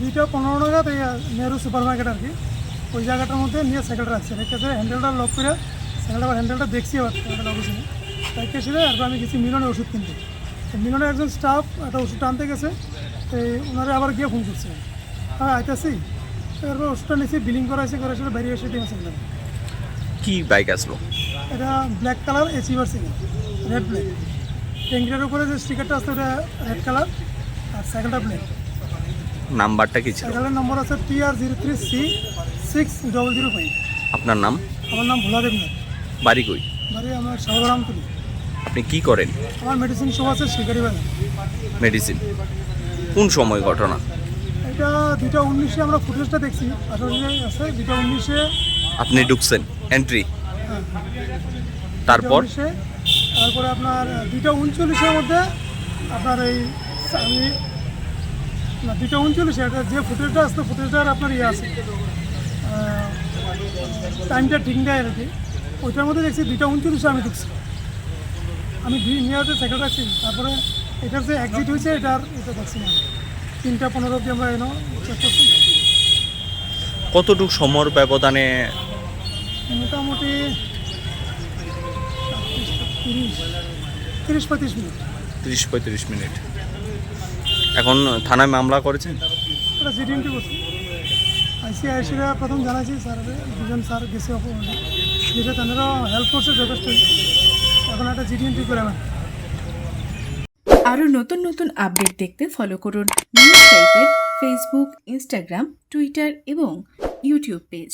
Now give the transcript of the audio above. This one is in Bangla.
2:15 নাগাদ এই নেহরু সুপার মার্কেট আর কি ওই জায়গাটার মধ্যে নিয়ে সাইকেলটা রাখছে রেখে হ্যান্ডেলটা লক করে সাইকেলটা হ্যান্ডেলটা দেখছি আবার সাইকেলটা লক হয়েছিল তাই এসে এরপর আমি গেছি মিলনের ওষুধ কিনতে মিলনের একজন স্টাফ একটা ওষুধটা আনতে গেছে এই ওনারা আবার গিয়ে ফোন করছে হ্যাঁ আইতাছি এরপর ওষুধটা নিয়েছি বিলিং করাইছে করে সেটা বেরিয়ে এসে দিয়ে সাইকেল কি বাইক আসলো? এটা black colour achiever cycle red black ট্যাঙ্কিটার উপরে যে স্টিকারটা আছে ওটা রেড কালার আর সাইকেলটা ব্ল্যাক নাম্বারটা কি ছিল? সাইকেলের নম্বর আছে TR03C6005। আপনার নাম? আমার নাম ভোলা দেবনাথ। বাড়ি কই? বাড়ি আমার শাহরামতুলি। আপনি কি করেন? আমার মেডিসিন শপ আছে শিকারি বাজার। মেডিসিন। কোন সময় ঘটনা? এটা 2:19-এ আমরা ফুটেজটা দেখছি আসলে আছে 2:19-এ আপনি ঢুকছেন এন্ট্রি, হ্যাঁ তারপর 2:19-এ তারপরে আপনার 2:39-এর মধ্যে আপনার এই আমি না 2:39-এ এটা যে ফুটেজটা আসতো ফুটেজটার আপনার ইয়ে আছে টাইমটা ঠিক নেই আর কি ওইটার মধ্যে দেখছি 2:39-এ আমি ঢুকছি আমি নিয়ে সাইকেল রাখছি তারপরে এটার যে এক্সিট হয়েছে এটা দেখছি না 3:15 অবধি আমরা এনো চেক করছি কতটুকু সময়ের ব্যবধানে? মোটামুটি 30-35 মিনিট। 30-35 মিনিট। এখন থানায় মামলা করেছেন? এটা জিডিএমটি করছি আইসিআইসিরা প্রথম জানাইছি স্যার দুজন স্যার গেছে যেটা তাদেরও হেল্প করছে যথেষ্ট এখন একটা জিডিএমটি করে আমার আরও নতুন নতুন আপডেট দেখতে ফলো করুন নিউজ টাইপের ফেসবুক, ইনস্টাগ্রাম, টুইটার এবং ইউটিউব পেজ।